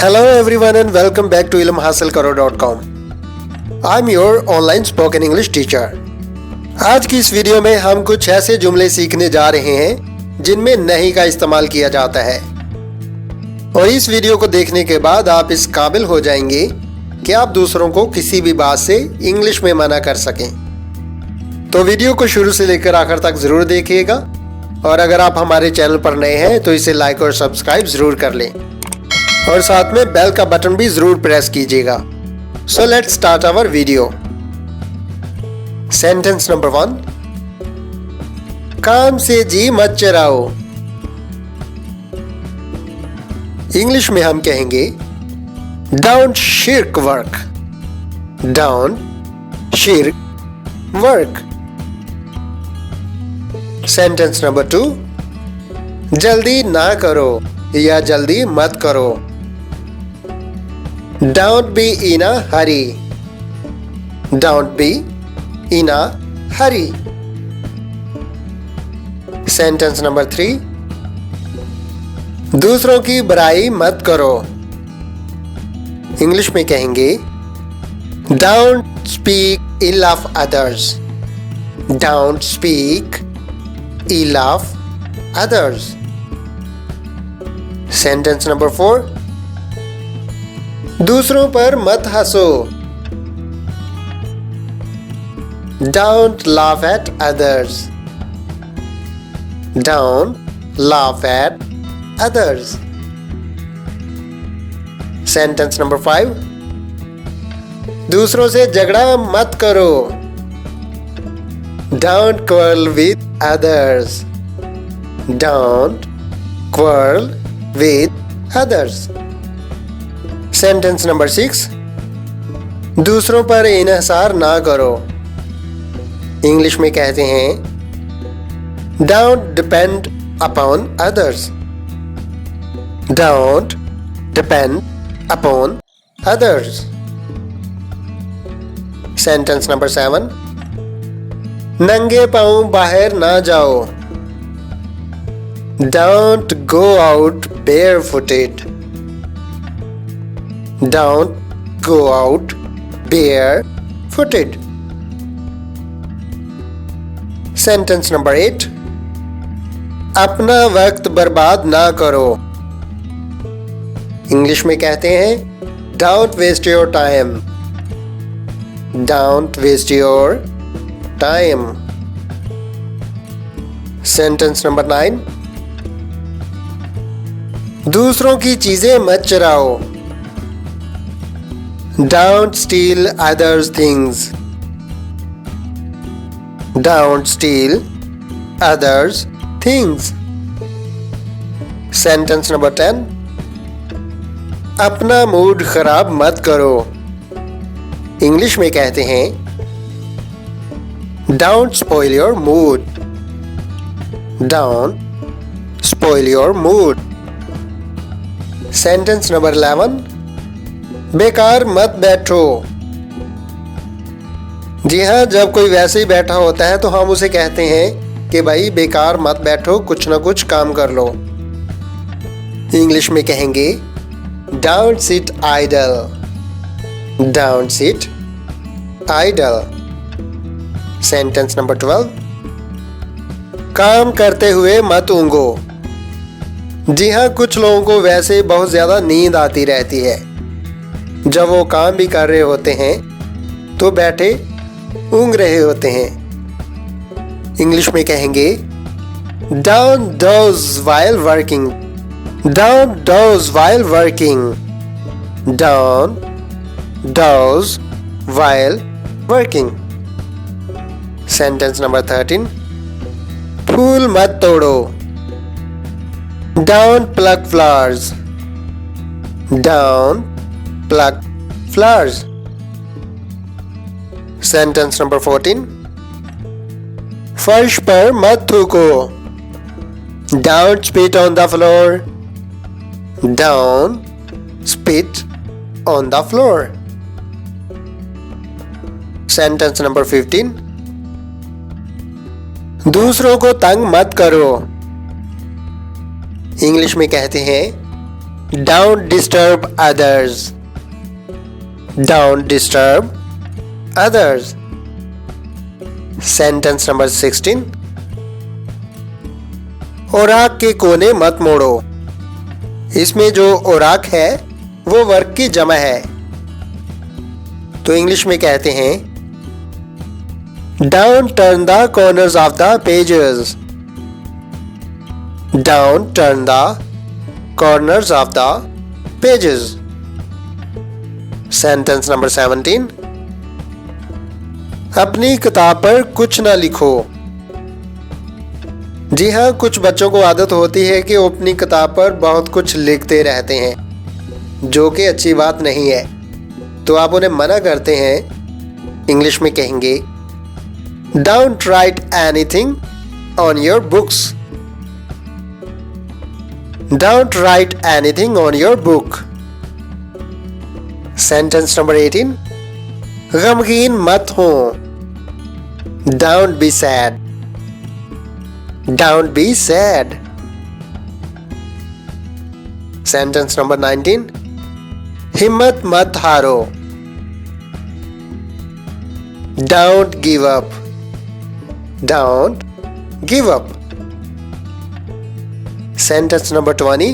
Hello everyone and welcome back to ilmhasilkaro.com. I'm your online spoken English teacher. आज की इस video में हम कुछ ऐसे जुमले सीखने जा रहे हैं जिनमें नहीं का इस्तेमाल किया जाता है और इस वीडियो को देखने के बाद आप इस काबिल हो जाएंगे कि आप दूसरों को किसी भी बात से इंग्लिश में मना कर सकें। तो वीडियो को शुरू से लेकर आखिर तक जरूर देखिएगा और अगर आप हमारे चैनल पर नए हैं तो इसे लाइक और सब्सक्राइब जरूर कर लें और साथ में बेल का बटन भी जरूर प्रेस कीजिएगा। So let's start our video. Sentence number 1, काम से जी मत चराओ। इंग्लिश में हम कहेंगे don't shirk work. Don't shirk work. Sentence number 2, जल्दी ना करो या जल्दी मत करो। Don't be in a hurry. Don't be in a hurry. Sentence number 3, दूसरों की बुराई मत करो। इंग्लिश में कहेंगे Don't speak ill of others. Don't speak ill of others. Sentence number 4, दूसरों पर मत हंसो। Don't laugh at others. Don't laugh at others. Sentence number 5, दूसरों से झगड़ा मत करो। Don't quarrel with others. Don't quarrel with others. Sentence number 6, दूसरों पर इन्हिसार ना करो। इंग्लिश में कहते हैं don't depend upon others. Don't depend upon others. Sentence number 7, नंगे पांव बाहर ना जाओ। Don't go out barefooted. Don't go out barefooted. Sentence number 8, अपना वक्त बर्बाद ना करो। इंग्लिश में कहते हैं Don't waste your time. Don't waste your time. Sentence number 9, दूसरों की चीजें मत चुराओ। Don't steal others' things. Don't steal others' things. Sentence number 10, अपना मूड खराब मत करो। इंग्लिश में कहते हैं Don't spoil your mood. Don't spoil your mood. Sentence number 11, बेकार मत बैठो। जी हाँ, जब कोई वैसे ही बैठा होता है तो हम उसे कहते हैं कि भाई बेकार मत बैठो, कुछ ना कुछ काम कर लो। इंग्लिश में कहेंगे Don't sit idle. Don't sit idle. Sentence number 12, काम करते हुए मत ऊँगो। जी हाँ, कुछ लोगों को वैसे बहुत ज़्यादा नींद आती रहती है। जब वो काम भी कर रहे होते हैं तो बैठे ऊँग रहे होते हैं। इंग्लिश में कहेंगे Don't doze while working. Don't doze while working. Don't doze while working. Sentence number 13, फूल मत तोड़ो। Don't pluck flowers. Don't pluck flowers. Sentence number 14, फर्श पर मत थूको। Don't spit on the floor. Don't spit on the floor. Sentence number 15, दूसरों को तंग मत करो। इंग्लिश में कहते हैं Don't disturb others. Don't disturb others. Sentence number 16. ओराक के कोने मत मोड़ो। इसमें जो ओराक है वो वर्ग की जमा है, तो इंग्लिश में कहते हैं Don't turn the corners of the pages. Don't turn the corners of the pages. Sentence number 17. अपनी किताब पर कुछ ना लिखो। जी हाँ, कुछ बच्चों को आदत होती है कि वो अपनी किताब पर बहुत कुछ लिखते रहते हैं, जो कि अच्छी बात नहीं है, तो आप उन्हें मना करते हैं। इंग्लिश में कहेंगे Don't write anything on your books. Don't write anything on your book. Sentence number 18. गमगीन मत हो। Don't be sad. Don't be sad. Sentence number 19. हिम्मत मत हारो। Don't give up. Don't give up. Sentence number 20.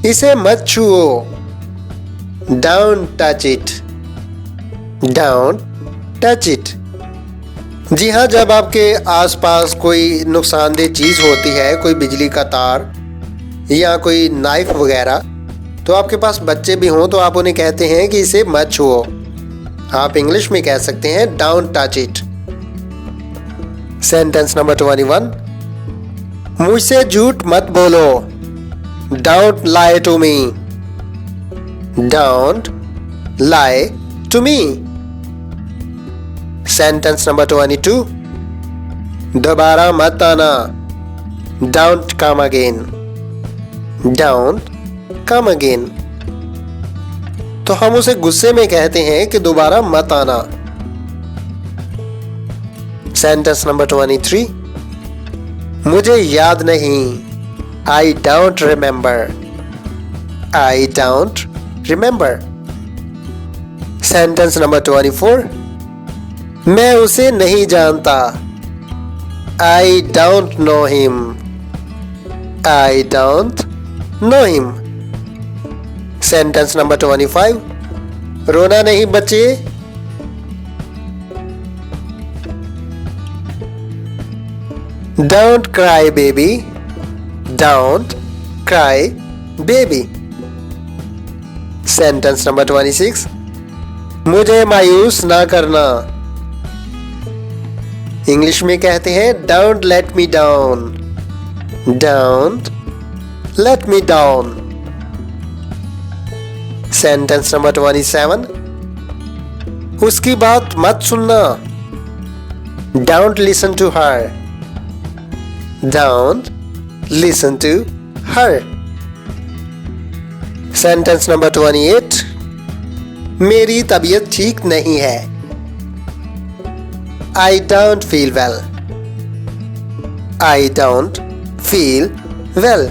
इसे मत छुओ। Don't touch it. Don't touch it. जी हाँ, जब आपके आसपास कोई नुकसानदेह चीज होती है, कोई बिजली का तार या कोई नाइफ वगैरह, तो आपके पास बच्चे भी हों तो आप उन्हें कहते हैं कि इसे मत छुओ। आप इंग्लिश में कह सकते हैं Don't touch it. Sentence number 21. मुझसे झूठ मत बोलो। Don't lie to me. Don't lie to me. Sentence number 22. दोबारा मत आना। Don't come again. Don't come again. तो हम उसे गुस्से में कहते हैं कि दोबारा मत आना। Sentence number 23. मुझे याद नहीं। I don't remember. I don't remember. Sentence number 24. मैं उसे नहीं जानता। I don't know him. I don't know him. Sentence number 25. रोना नहीं बच्चे। Don't cry baby. Don't cry baby. Sentence number 26. मुझे मायूस ना करना। इंग्लिश में कहते हैं Don't let me down. Don't let me down. Sentence number 27. उसकी बात मत सुनना। Don't listen to her. Don't listen to her. Sentence number 28. मेरी तबीयत ठीक नहीं है। I don't feel well. I don't feel well.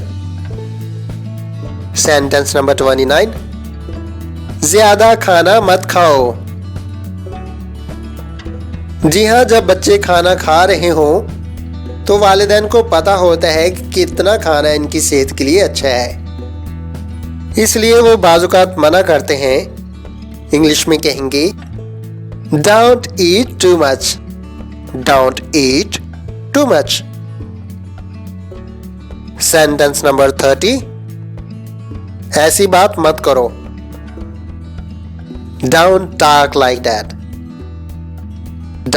Sentence number 29. ज्यादा खाना मत खाओ। जी हाँ, जब बच्चे खाना खा रहे हों तो वालिदैन को पता होता है कि कितना खाना इनकी सेहत के लिए अच्छा है, इसलिए वो बाजुकात मना करते हैं। इंग्लिश में कहेंगे Don't eat too much. Don't eat too much. Sentence number 30. ऐसी बात मत करो। Don't talk like that.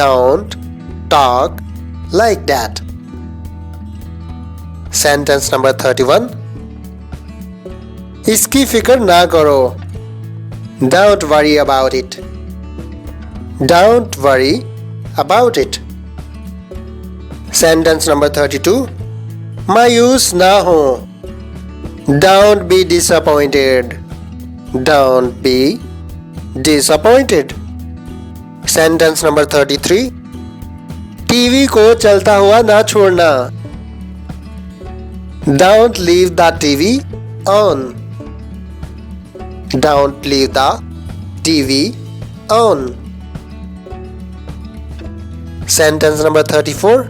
Don't talk like that. Sentence number 31. इसकी फिक्र ना करो। Don't worry about it. Don't worry about it. Sentence number 32. मायूस ना हो। Don't be disappointed. Don't be disappointed. Sentence number 33. TV को चलता हुआ ना छोड़ना। Don't leave the TV on. Don't leave the TV on. Sentence number 34.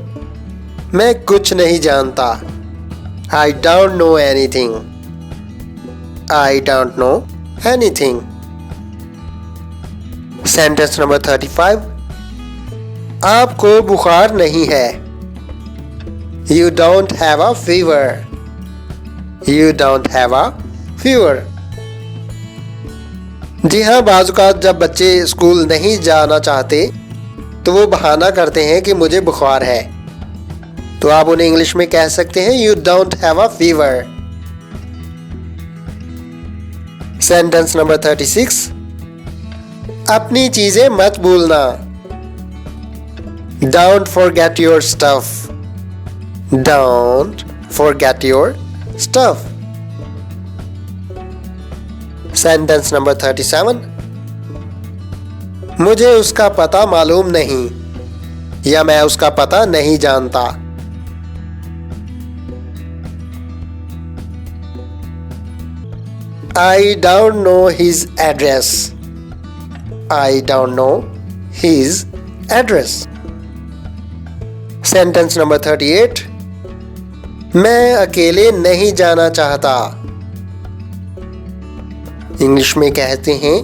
मैं कुछ नहीं जानता. I don't know anything. I don't know anything. Sentence number 35. आपको बुखार नहीं है. You don't have a fever. You don't have a fever. जी हाँ, बाज़ औक़ात जब बच्चे स्कूल नहीं जाना चाहते तो वो बहाना करते हैं कि मुझे बुखार है, तो आप उन्हें इंग्लिश में कह सकते हैं You don't have a fever. Sentence number 36. अपनी चीजें मत भूलना. Don't forget your stuff. Don't forget your stuff. Sentence number 37. मुझे उसका पता मालूम नहीं या मैं उसका पता नहीं जानता. I don't know his address. I don't know his address. Sentence number 38. मैं अकेले नहीं जाना चाहता. इंग्लिश में कहते हैं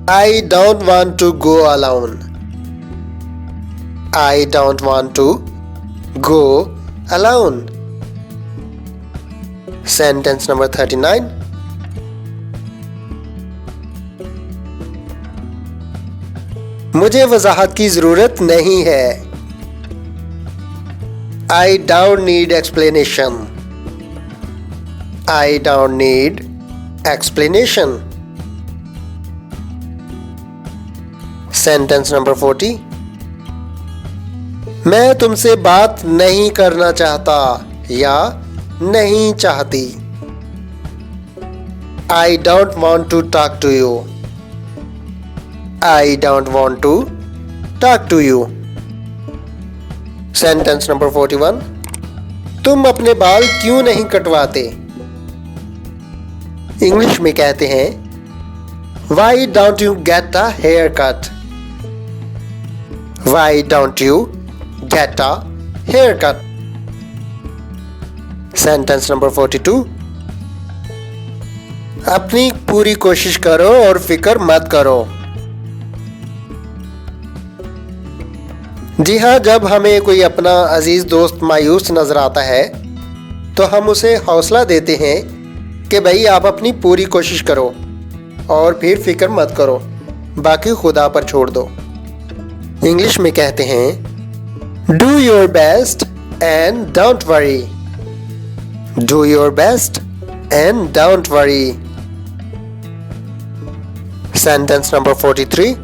I don't want to go alone. I don't want to go alone. Sentence number 39. मुझे वजाहत की जरूरत नहीं है. I don't need explanation. I don't need explanation. Sentence number 40. मैं तुमसे बात नहीं करना चाहता या नहीं चाहती. I don't want to talk to you. I don't want to talk to you. Sentence number 41. तुम अपने बाल क्यों नहीं कटवाते? इंग्लिश में कहते हैं Why don't you get a haircut? Why don't you get a haircut? Sentence number 42. अपनी पूरी कोशिश करो और फिक्र मत करो. जी हाँ, जब हमें कोई अपना अजीज दोस्त मायूस नजर आता है तो हम उसे हौसला देते हैं कि भाई आप अपनी पूरी कोशिश करो और फिर फिक्र मत करो, बाकी खुदा पर छोड़ दो. इंग्लिश में कहते हैं do your best and don't worry. Do your best and don't worry. Sentence number 43.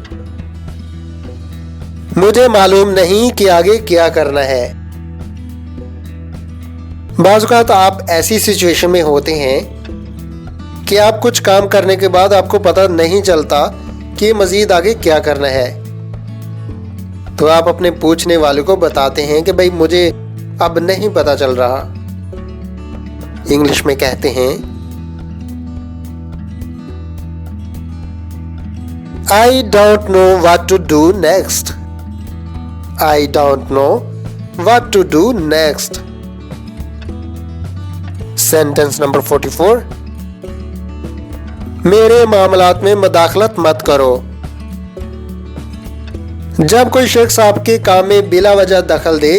मुझे मालूम नहीं कि आगे क्या करना है. बाज़ औक़ात आप ऐसी सिचुएशन में होते हैं कि आप कुछ काम करने के बाद आपको पता नहीं चलता कि मज़ीद आगे क्या करना है, तो आप अपने पूछने वाले को बताते हैं कि भाई मुझे अब नहीं पता चल रहा. इंग्लिश में कहते हैं I don't know what to do next. I don't know what to do next. Sentence number 44. मेरे मामलात में मदाखलत मत करो. जब कोई शख्स आपके काम में बिला वजह दखल दे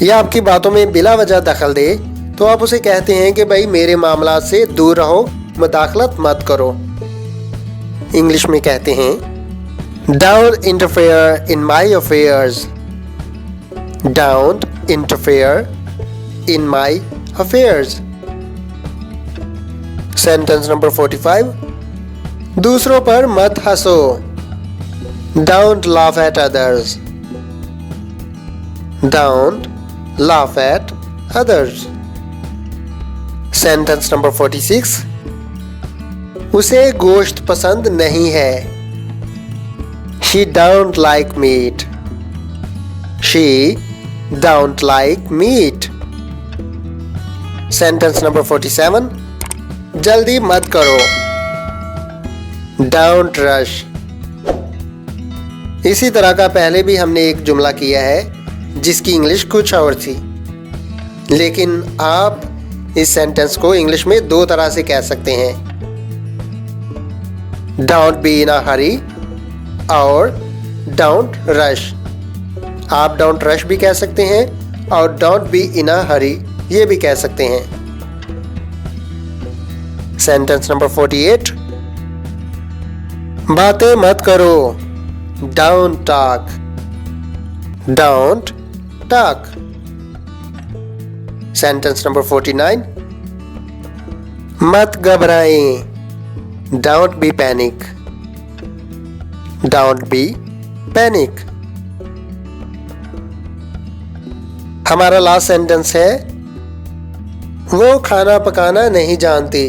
या आपकी बातों में बिला वजह दखल दे तो आप उसे कहते हैं कि भाई मेरे मामलात से दूर रहो, मदाखलत मत करो. इंग्लिश में कहते हैं Don't interfere in my affairs. Don't interfere in my affairs. Sentence number 45. दूसरों पर मत हंसो. Don't laugh at others. Don't laugh at others. Sentence number 46. उसे गोश्त पसंद नहीं है. She don't like meat. She don't like meat. Sentence number 47. जल्दी मत करो. Don't rush. इसी तरह का पहले भी हमने एक जुमला किया है जिसकी इंग्लिश कुछ और थी, लेकिन आप इस सेंटेंस को इंग्लिश में दो तरह से कह सकते हैं. Don't be in a hurry और don't rush. आप don't rush भी कह सकते हैं और don't be in a hurry ये भी कह सकते हैं. Sentence number 48. बातें मत करो. Don't talk. Don't talk. Sentence number 49. मत घबराएं. Don't be panic. Don't be panic. हमारा लास्ट सेंटेंस है वो खाना पकाना नहीं जानती.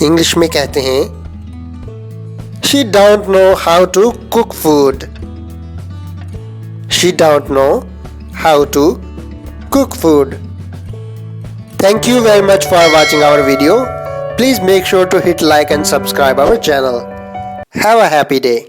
इंग्लिश में कहते हैं She don't know how to cook food. She don't know how to cook food. Thank you very much for watching our video. Please make sure to hit like and subscribe our channel. Have a happy day.